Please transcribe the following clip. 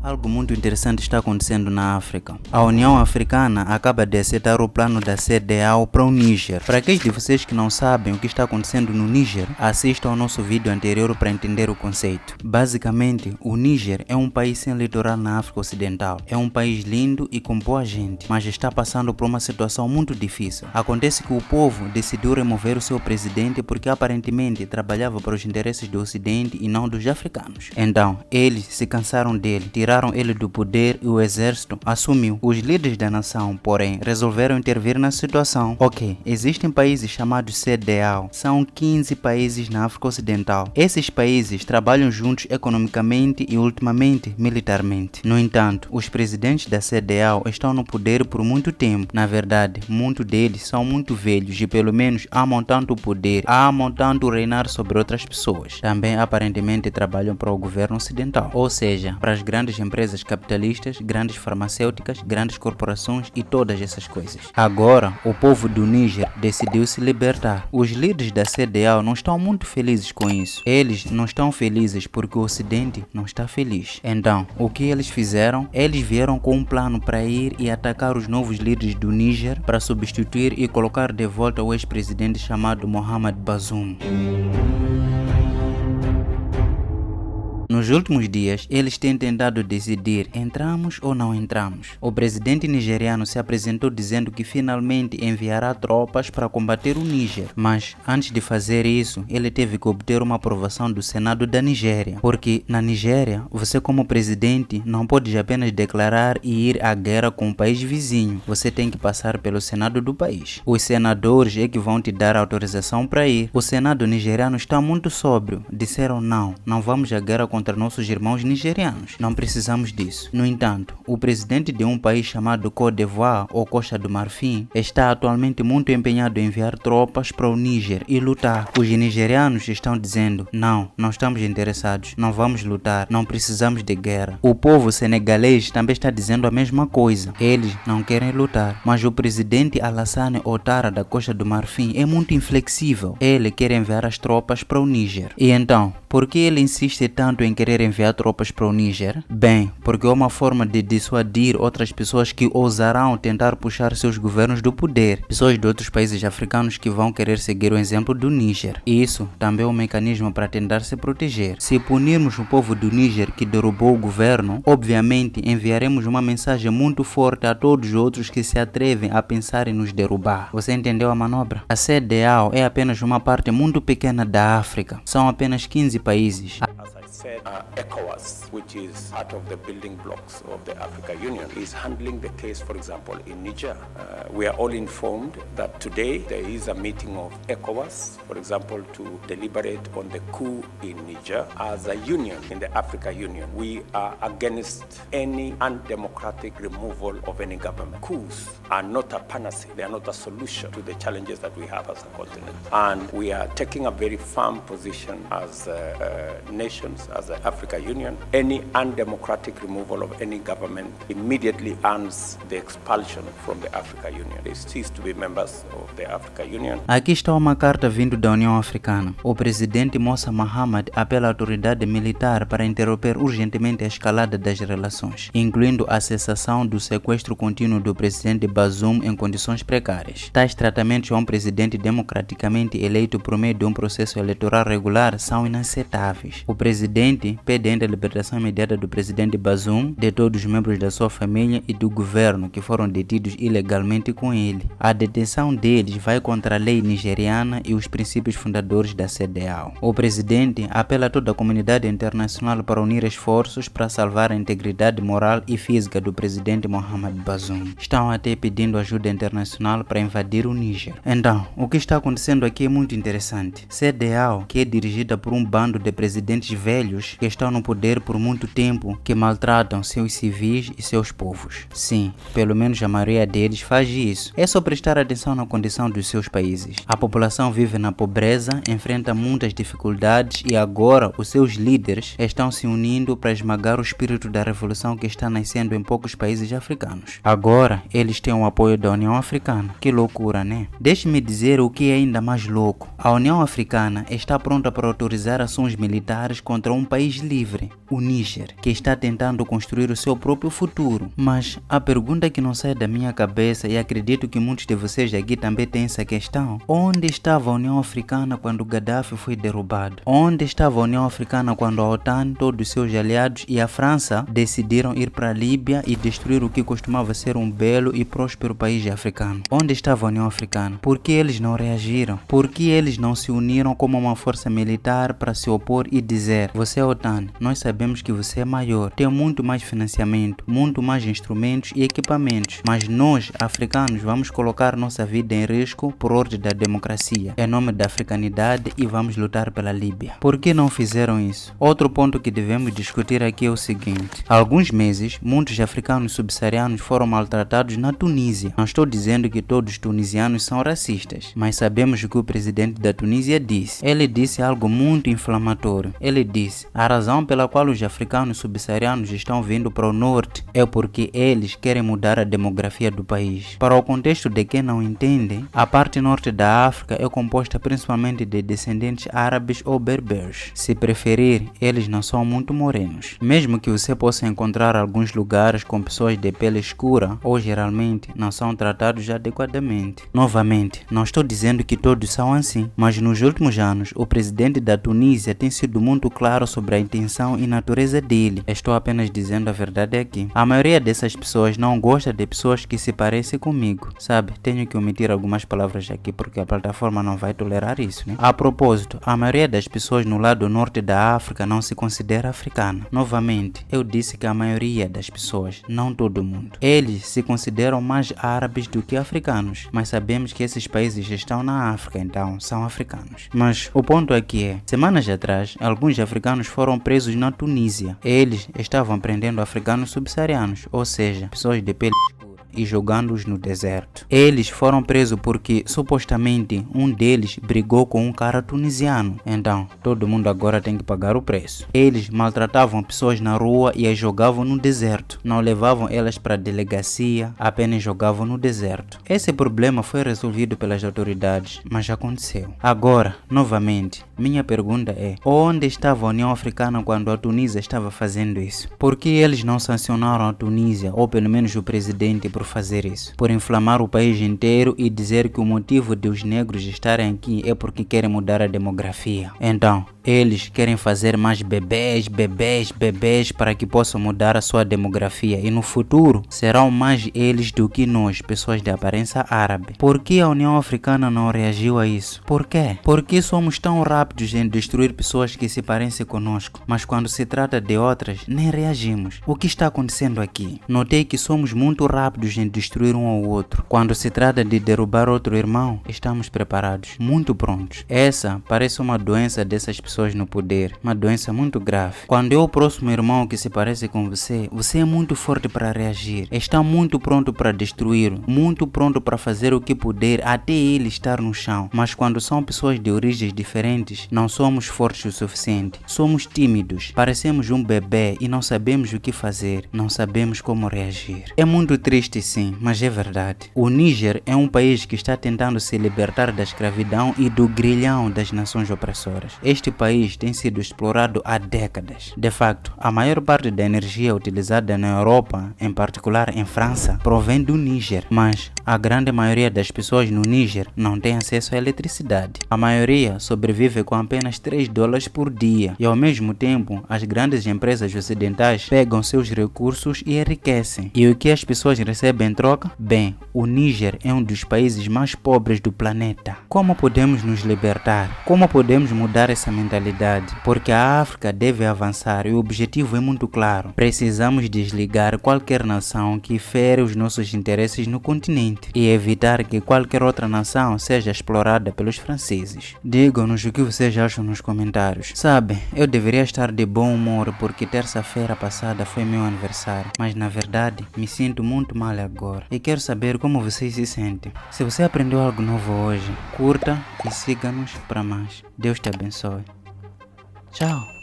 Algo muito interessante está acontecendo na África. A União Africana acaba de aceitar o plano da CEDEAO para o Níger. Para aqueles de vocês que não sabem o que está acontecendo no Níger, assistam ao nosso vídeo anterior para entender o conceito. Basicamente, o Níger é um país sem litoral na África Ocidental. É um país lindo e com boa gente, mas está passando por uma situação muito difícil. Acontece que o povo decidiu remover o seu presidente porque aparentemente trabalhava para os interesses do Ocidente e não dos africanos. Então, eles se cansaram dele, tiraram ele do poder e o exército assumiu. Os líderes da nação, porém, resolveram intervir na situação. Ok, existem países chamados CEDEAO. São 15 países na África Ocidental. Esses países trabalham juntos economicamente e ultimamente militarmente. No entanto, os presidentes da CEDEAO estão no poder por muito tempo. Na verdade, muitos deles são muito velhos e pelo menos amam tanto o poder, amam tanto reinar sobre outras pessoas. Também aparentemente trabalham para o governo ocidental, ou seja, para as grandes empresas capitalistas, grandes farmacêuticas, grandes corporações e todas essas coisas. Agora, o povo do Níger decidiu se libertar. Os líderes da CEDEAO não estão muito felizes com isso. Eles não estão felizes porque o Ocidente não está feliz. Então, o que eles fizeram? Eles vieram com um plano para ir e atacar os novos líderes do Níger para substituir e colocar de volta o ex-presidente chamado Mohamed Bazoum. Nos últimos dias, eles têm tentado decidir, entramos ou não entramos. O presidente nigeriano se apresentou dizendo que finalmente enviará tropas para combater o Níger. Mas, antes de fazer isso, ele teve que obter uma aprovação do Senado da Nigéria. Porque, na Nigéria, você como presidente não pode apenas declarar e ir à guerra com o país vizinho. Você tem que passar pelo Senado do país. Os senadores é que vão te dar autorização para ir. O Senado nigeriano está muito sóbrio. Disseram não vamos à guerra contra nossos irmãos nigerianos. Não precisamos disso. No entanto, o presidente de um país chamado Côte d'Ivoire ou Costa do Marfim está atualmente muito empenhado em enviar tropas para o Níger e lutar. Os nigerianos estão dizendo não estamos interessados, não vamos lutar, não precisamos de guerra. O povo senegalês também está dizendo a mesma coisa. Eles não querem lutar, mas o presidente Alassane Ouattara da Costa do Marfim é muito inflexível. Ele quer enviar as tropas para o Níger. E então, por que ele insiste tanto em querer enviar tropas para o Níger? Bem, porque é uma forma de dissuadir outras pessoas que ousarão tentar puxar seus governos do poder. Pessoas de outros países africanos que vão querer seguir o exemplo do Níger. E isso também é um mecanismo para tentar se proteger. Se punirmos o povo do Níger que derrubou o governo, obviamente enviaremos uma mensagem muito forte a todos os outros que se atrevem a pensar em nos derrubar. Você entendeu a manobra? A CEDEAO é apenas uma parte muito pequena da África. São apenas 15 países. ECOWAS, which is part of the building blocks of the Africa Union, is handling the case, for example, in Niger. We are all informed that today there is a meeting of ECOWAS, for example, to deliberate on the coup in Niger. As a union in the Africa Union, we are against any undemocratic removal of any government. Coups are not a panacea. They are not a solution to the challenges that we have as a continent. And we are taking a very firm position as nations, as the Africa Union. Any undemocratic removal of any government immediately earns the expulsion from the Africa Union. They cease to be members of the Africa Union. Aqui está uma carta vindo da União Africana. O presidente Moussa Mahamat apela à autoridade militar para interromper urgentemente a escalada das relações, incluindo a cessação do sequestro contínuo do presidente Bazoum em condições precárias. Tais tratamentos a um presidente democraticamente eleito por meio de um processo eleitoral regular são inaceitáveis. O presidente pede ainda a libertação imediata do presidente Bazoum, de todos os membros da sua família e do governo que foram detidos ilegalmente com ele. A detenção deles vai contra a lei nigeriana e os princípios fundadores da CEDEAO. O presidente apela a toda a comunidade internacional para unir esforços para salvar a integridade moral e física do presidente Mohamed Bazoum. Estão até pedindo ajuda internacional para invadir o Níger. Então, o que está acontecendo aqui é muito interessante. CEDEAO, que é dirigida por um bando de presidentes velhos que estão no poder por muito tempo, que maltratam seus civis e seus povos. Sim, pelo menos a maioria deles faz isso. É só prestar atenção na condição dos seus países. A população vive na pobreza, enfrenta muitas dificuldades e agora os seus líderes estão se unindo para esmagar o espírito da revolução que está nascendo em poucos países africanos. Agora eles têm o apoio da União Africana. Que loucura, né? Deixe-me dizer o que é ainda mais louco. A União Africana está pronta para autorizar ações militares contra contra um país livre, o Níger, que está tentando construir o seu próprio futuro. Mas a pergunta que não sai da minha cabeça, e acredito que muitos de vocês aqui também têm essa questão: onde estava a União Africana quando Gaddafi foi derrubado? Onde estava a União Africana quando a OTAN, todos os seus aliados e a França decidiram ir para a Líbia e destruir o que costumava ser um belo e próspero país africano? Onde estava a União Africana? Por que eles não reagiram? Por que eles não se uniram como uma força militar para se opor e dizer: você é OTAN, nós sabemos que você é maior, tem muito mais financiamento, muito mais instrumentos e equipamentos, mas nós, africanos, vamos colocar nossa vida em risco por ordem da democracia, em nome da africanidade, e vamos lutar pela Líbia. Por que não fizeram isso? Outro ponto que devemos discutir aqui é o seguinte: há alguns meses, muitos africanos subsaarianos foram maltratados na Tunísia. Não estou dizendo que todos os tunisianos são racistas, mas sabemos o que o presidente da Tunísia disse. Ele disse algo muito inflamatório. Ele disse: a razão pela qual os africanos subsaarianos estão vindo para o norte é porque eles querem mudar a demografia do país. Para o contexto de quem não entende, a parte norte da África é composta principalmente de descendentes árabes ou berberes. Se preferir, eles não são muito morenos. Mesmo que você possa encontrar alguns lugares com pessoas de pele escura, ou geralmente não são tratados adequadamente. Novamente, não estou dizendo que todos são assim, mas nos últimos anos, o presidente da Tunísia tem sido muito claro sobre a intenção e natureza dele. Estou apenas dizendo a verdade aqui. A maioria dessas pessoas não gosta de pessoas que se parecem comigo, sabe? Tenho que omitir algumas palavras aqui porque a plataforma não vai tolerar isso, né? A propósito, a maioria das pessoas no lado norte da África não se considera africana. Novamente, eu disse que a maioria das pessoas, não todo mundo. Eles se consideram mais árabes do que africanos, mas sabemos que esses países estão na África, então são africanos. Mas o ponto aqui é: semanas atrás, alguns africanos foram presos na Tunísia. Eles estavam prendendo africanos subsaarianos, ou seja, pessoas de pele escura, e jogando-os no deserto. Eles foram presos porque supostamente um deles brigou com um cara tunisiano. Então, todo mundo agora tem que pagar o preço. Eles maltratavam pessoas na rua e as jogavam no deserto. Não levavam elas para a delegacia, apenas jogavam no deserto. Esse problema foi resolvido pelas autoridades, mas já aconteceu. Agora, novamente, minha pergunta é: onde estava a União Africana quando a Tunísia estava fazendo isso? Por que eles não sancionaram a Tunísia, ou pelo menos o presidente, por fazer isso? Por inflamar o país inteiro e dizer que o motivo de os negros estarem aqui é porque querem mudar a demografia. Então, eles querem fazer mais bebês para que possam mudar a sua demografia, e no futuro serão mais eles do que nós, pessoas de aparência árabe. Por que a União Africana não reagiu a isso? Por quê? Por que somos tão rápidos em destruir pessoas que se parecem conosco, mas quando se trata de outras, nem reagimos? O que está acontecendo aqui? Notei que somos muito rápidos em destruir um ao outro. Quando se trata de derrubar outro irmão, estamos preparados, muito prontos. Essa parece uma doença dessas pessoas no poder, uma doença muito grave. Quando é o próximo irmão que se parece com você, você é muito forte para reagir, está muito pronto para destruir, muito pronto para fazer o que puder até ele estar no chão. Mas quando são pessoas de origens diferentes, não somos fortes o suficiente, somos tímidos, parecemos um bebê e não sabemos o que fazer, não sabemos como reagir. É muito triste, sim, mas é verdade. O Níger é um país que está tentando se libertar da escravidão e do grilhão das nações opressoras. Este país tem sido explorado há décadas. De facto, a maior parte da energia utilizada na Europa, em particular em França, provém do Níger, mas a grande maioria das pessoas no Níger não tem acesso à eletricidade. A maioria sobrevive com apenas $3 por dia, e ao mesmo tempo as grandes empresas ocidentais pegam seus recursos e enriquecem. E o que as pessoas recebem em troca? Bem, o Níger é um dos países mais pobres do planeta. Como podemos nos libertar? Como podemos mudar essa mentalidade? Porque a África deve avançar e o objetivo é muito claro. Precisamos desligar qualquer nação que fere os nossos interesses no continente e evitar que qualquer outra nação seja explorada pelos franceses. Digam-nos o que vocês acham nos comentários. Sabe, eu deveria estar de bom humor porque terça-feira passada foi meu aniversário, mas na verdade me sinto muito mal agora e quero saber como vocês se sentem. Se você aprendeu algo novo hoje, curta e siga-nos para mais. Deus te abençoe. Tchau.